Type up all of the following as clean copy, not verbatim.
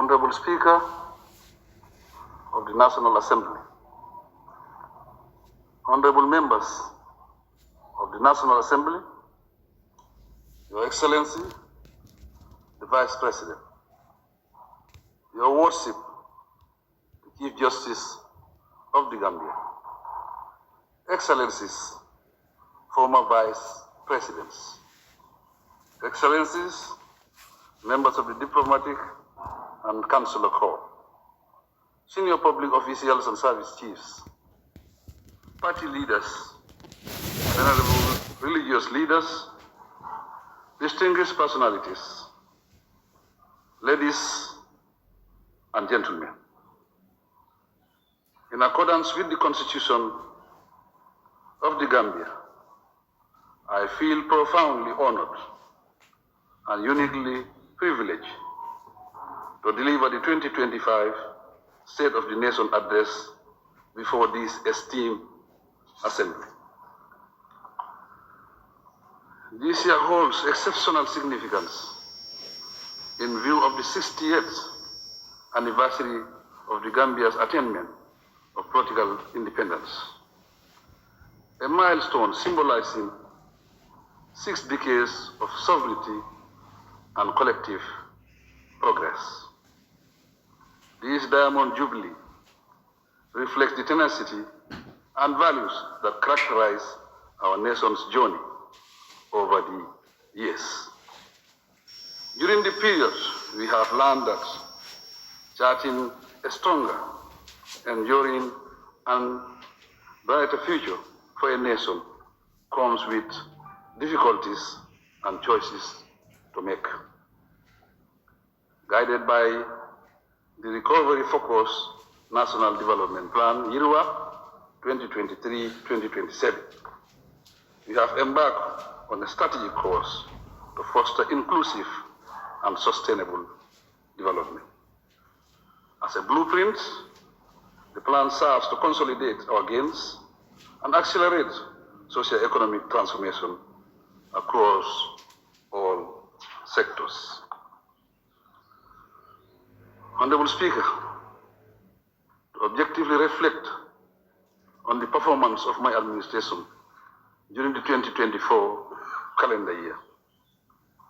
Honorable Speaker of the National Assembly, Honorable Members of the National Assembly, Your Excellency, the Vice President, Your Worship, the Chief Justice of the Gambia, Excellencies, former Vice Presidents, Excellencies, members of the Diplomatic and Consular Corps, senior public officials and service chiefs, party leaders, venerable religious leaders, distinguished personalities, ladies and gentlemen. In accordance with the Constitution of the Gambia, I feel profoundly honored and uniquely privileged to deliver the 2025 State of the Nation Address before this esteemed Assembly. This year holds exceptional significance in view of the 60th anniversary of the Gambia's attainment of political independence, a milestone symbolizing 6 decades of sovereignty and collective progress. This Diamond Jubilee reflects the tenacity and values that characterize our nation's journey over the years. During the period, we have learned that charting a stronger, enduring, and brighter future for a nation comes with difficulties and choices to make. Guided by the Recovery-Focused National Development Plan, YIRWA 2023-2027, we have embarked on a strategic course to foster inclusive and sustainable development. As a blueprint, the plan serves to consolidate our gains and accelerate socio-economic transformation across all sectors. Honorable Speaker, to objectively reflect on the performance of my administration during the 2024 calendar year,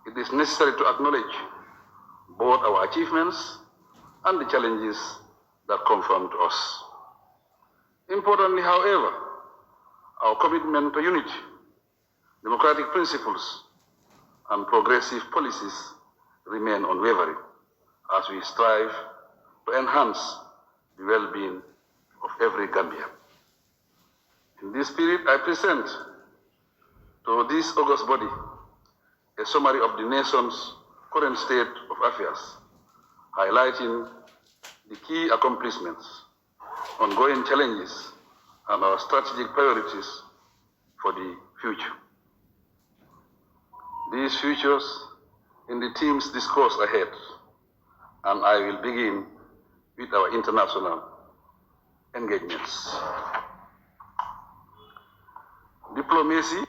it is necessary to acknowledge both our achievements and the challenges that confront us. Importantly, however, our commitment to unity, democratic principles, and progressive policies remain unwavering as we strive to enhance the well-being of every Gambian. In this spirit, I present to this august body a summary of the nation's current state of affairs, highlighting the key accomplishments, ongoing challenges, and our strategic priorities for the future. These features in the themes discussed ahead, and I will begin with our international engagements. Diplomacy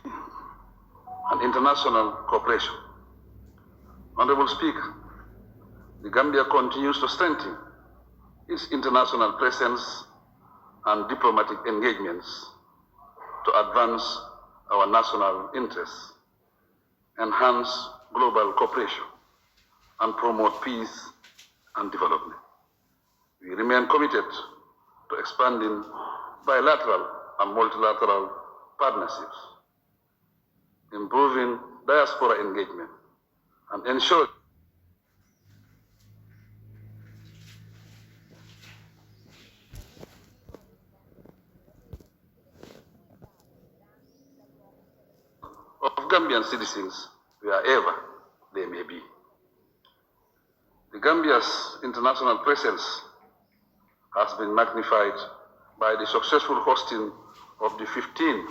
and international cooperation. Honorable Speaker, the Gambia continues to strengthen its international presence and diplomatic engagements to advance our national interests, enhance global cooperation, and promote peace and development. We remain committed to expanding bilateral and multilateral partnerships, improving diaspora engagement, and ensuring of Gambian citizens wherever they may be. The Gambia's international presence has been magnified by the successful hosting of the 15th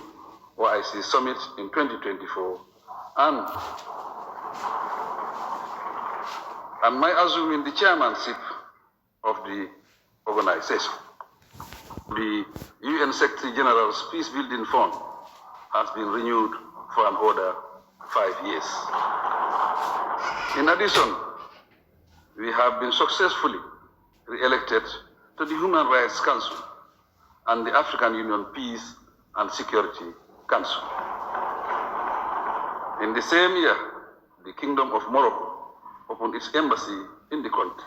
OIC Summit in 2024 and my assuming the chairmanship of the organization. The UN Secretary General's Peace Building Fund has been renewed for another 5 years. In addition, we have been successfully re-elected to the Human Rights Council and the African Union Peace and Security Council. In the same year, the Kingdom of Morocco opened its embassy in the country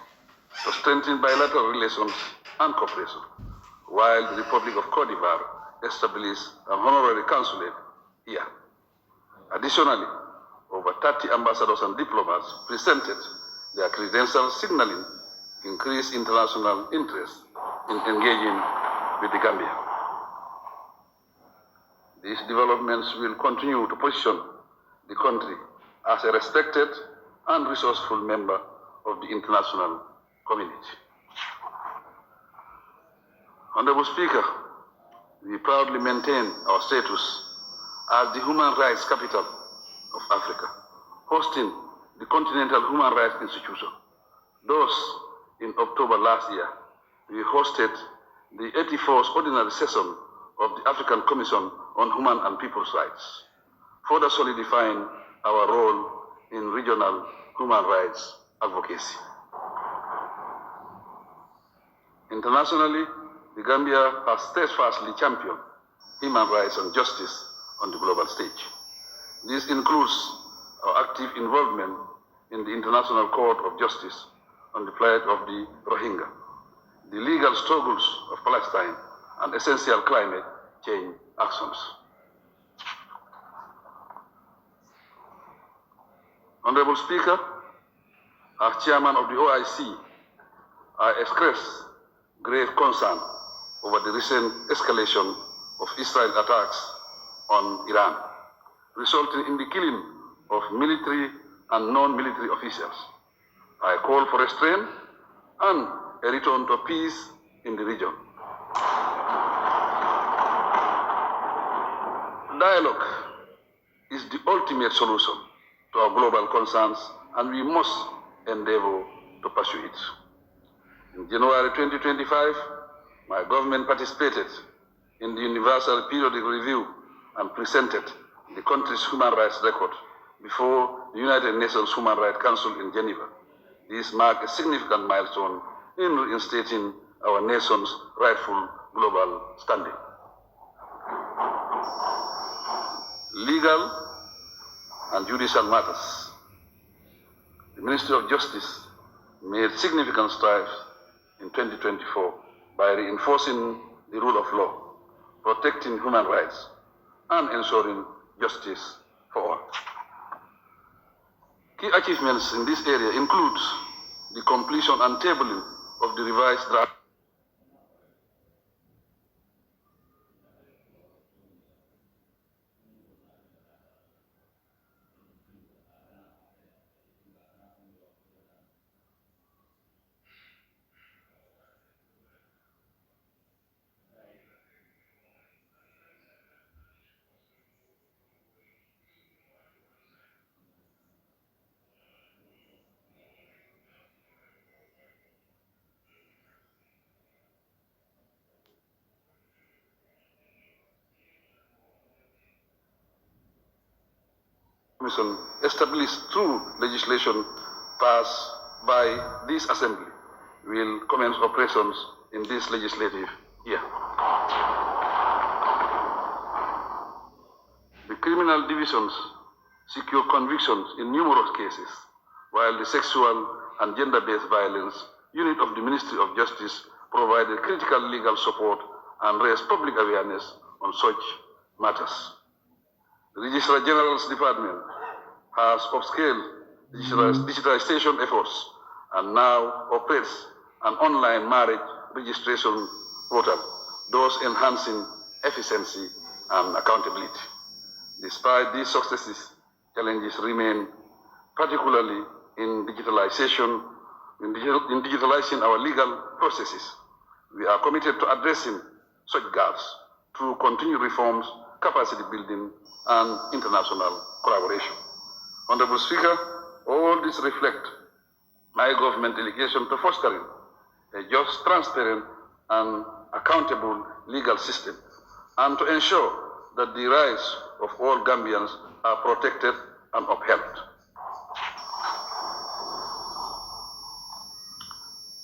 to strengthen bilateral relations and cooperation, while the Republic of Cote d'Ivoire established an honorary consulate here. Additionally, over 30 ambassadors and diplomats presented their credentials, signaling increased international interest in engaging with the Gambia. These developments will continue to position the country as a respected and resourceful member of the international community. Honorable Speaker, we proudly maintain our status as the human rights capital of Africa, hosting the Continental Human Rights Institution. Thus, in October last year, we hosted the 84th Ordinary Session of the African Commission on Human and People's Rights, further solidifying our role in regional human rights advocacy. Internationally, the Gambia has steadfastly championed human rights and justice on the global stage. This includes our active involvement in the International Court of Justice on the plight of the Rohingya, the legal struggles of Palestine, and essential climate change actions. Honorable Speaker, as Chairman of the OIC, I express grave concern over the recent escalation of Israel attacks on Iran, resulting in the killing of military and non-military officials. I call for restraint and a return to peace in the region. Dialogue is the ultimate solution to our global concerns, and we must endeavor to pursue it. In January 2025, my government participated in the Universal Periodic Review and presented the country's human rights record before the United Nations Human Rights Council in Geneva. This marked a significant milestone in reinstating our nation's rightful global standing. Legal and judicial matters. The Ministry of Justice made significant strides in 2024 by reinforcing the rule of law, protecting human rights, and ensuring justice for all. Key achievements in this area include the completion and tabling of the revised draft Commission established through legislation passed by this Assembly will commence operations in this legislative year. The criminal divisions secure convictions in numerous cases, while the sexual and gender-based violence unit of the Ministry of Justice provided critical legal support and raised public awareness on such matters. The Registrar General's Department has upscaled digitization efforts and now operates an online marriage registration portal, thus enhancing efficiency and accountability. Despite these successes, challenges remain, particularly in digitalizing our legal processes. We are committed to addressing such gaps through continued reforms, capacity building, and international collaboration. Honorable Speaker, all this reflect my government dedication to fostering a just, transparent, and accountable legal system, and to ensure that the rights of all Gambians are protected and upheld.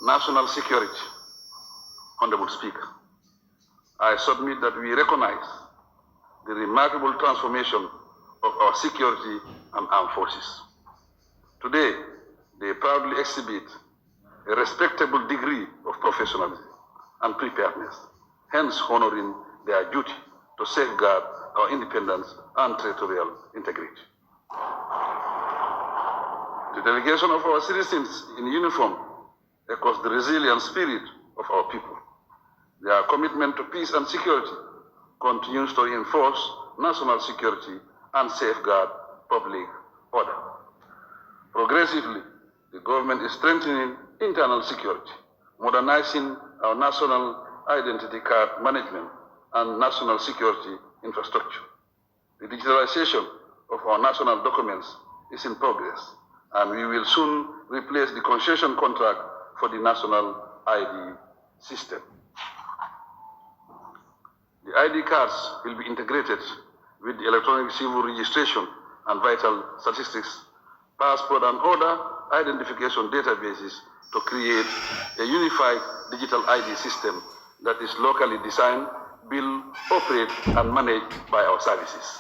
National security. Honorable Speaker, I submit that we recognize the remarkable transformation of our security and armed forces. Today, they proudly exhibit a respectable degree of professionalism and preparedness, hence honoring their duty to safeguard our independence and territorial integrity. The delegation of our citizens in uniform echoes the resilient spirit of our people. Their commitment to peace and security continues to reinforce national security and safeguard public order. Progressively, the government is strengthening internal security, modernizing our national identity card management and national security infrastructure. The digitalization of our national documents is in progress, and we will soon replace the concession contract for the national ID system. The ID cards will be integrated with the electronic civil registration and vital statistics, passport and other identification databases to create a unified digital ID system that is locally designed, built, operated, and managed by our services.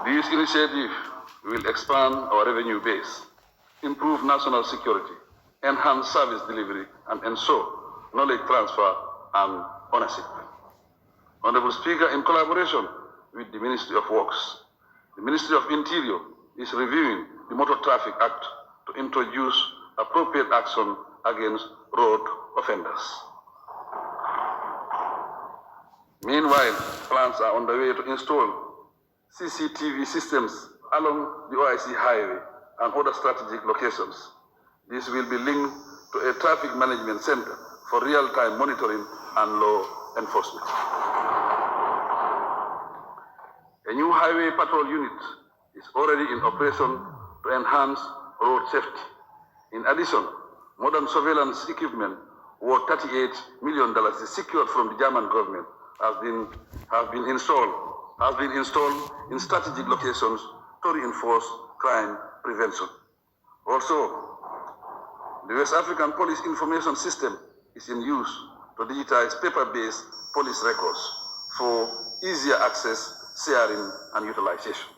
This initiative will expand our revenue base, improve national security, enhance service delivery, and ensure knowledge transfer and ownership. Honorable Speaker, in collaboration with the Ministry of Works, the Ministry of Interior is reviewing the Motor Traffic Act to introduce appropriate action against road offenders. Meanwhile, plans are underway to install CCTV systems along the OIC highway and other strategic locations. This will be linked to a traffic management center for real-time monitoring and law enforcement. A new highway patrol unit is already in operation to enhance road safety. In addition, modern surveillance equipment worth $38 million is secured from the German government has been installed in strategic locations to reinforce crime prevention. Also, the West African Police Information System is in use to digitize paper-based police records for easier access, sharing, and utilization.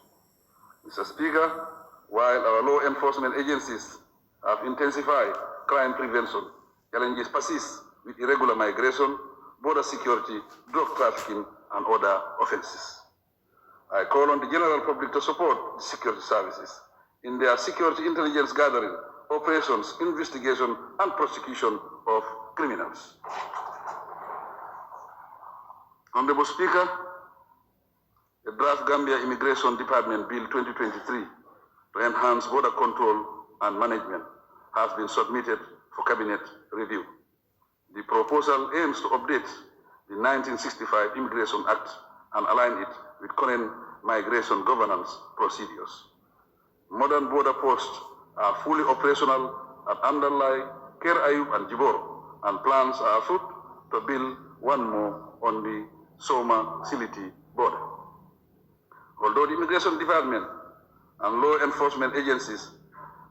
Mr. Speaker, while our law enforcement agencies have intensified crime prevention, challenges persist with irregular migration, border security, drug trafficking, and other offenses. I call on the general public to support the security services in their security intelligence gathering, operations, investigation, and prosecution of criminals. Honorable Speaker, the draft Gambia Immigration Department Bill 2023 to enhance border control and management has been submitted for cabinet review. The proposal aims to update the 1965 Immigration Act and align it with current migration governance procedures. Modern border posts are fully operational at Andalai, Ker Ayub, and Jibor, and plans are afoot to build one more on the Soma-Siliti border. Although the Immigration Department and law enforcement agencies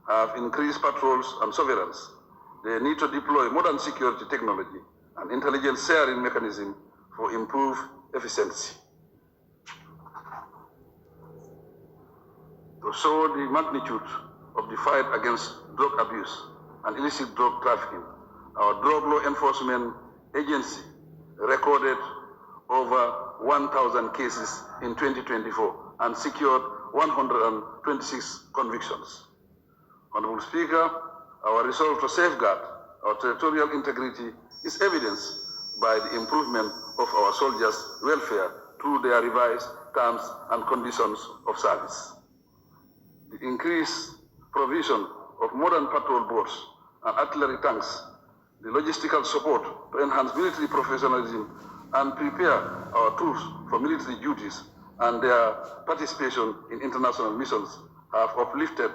have increased patrols and surveillance, they need to deploy modern security technology and intelligence sharing mechanism for improved efficiency. To show the magnitude of the fight against drug abuse and illicit drug trafficking, our drug law enforcement agency recorded over 1,000 cases in 2024 and secured 126 convictions. Honorable Speaker, our resolve to safeguard our territorial integrity is evidenced by the improvement of our soldiers' welfare through their revised terms and conditions of service. The increased provision of modern patrol boats and artillery tanks, the logistical support to enhance military professionalism and prepare our troops for military duties and their participation in international missions have uplifted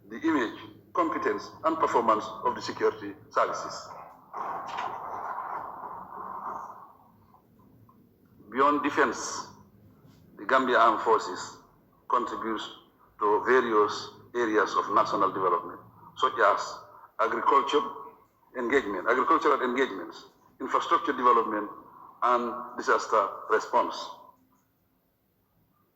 the image, competence, and performance of the security services. Beyond defense, the Gambia Armed Forces contributes to various areas of national development, such as agricultural engagements, infrastructure development, and disaster response.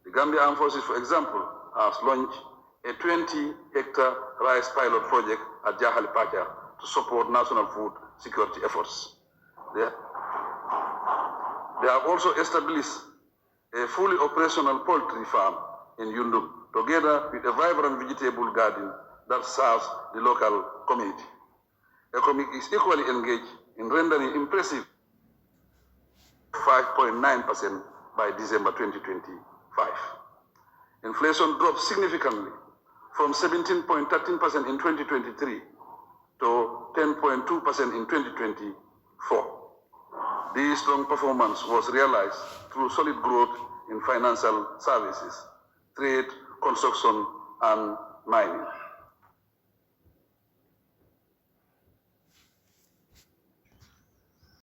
The Gambia Armed Forces, for example, has launched a 20-hectare rice pilot project at Jahali Pacha to support national food security efforts. They have also established a fully operational poultry farm in Yundum, together with a vibrant vegetable garden that serves the local community. ECOMIC is equally engaged in rendering impressive 5.9% by December 2025. Inflation dropped significantly from 17.13% in 2023 to 10.2% in 2024. This strong performance was realized through solid growth in financial services, trade, construction, and mining.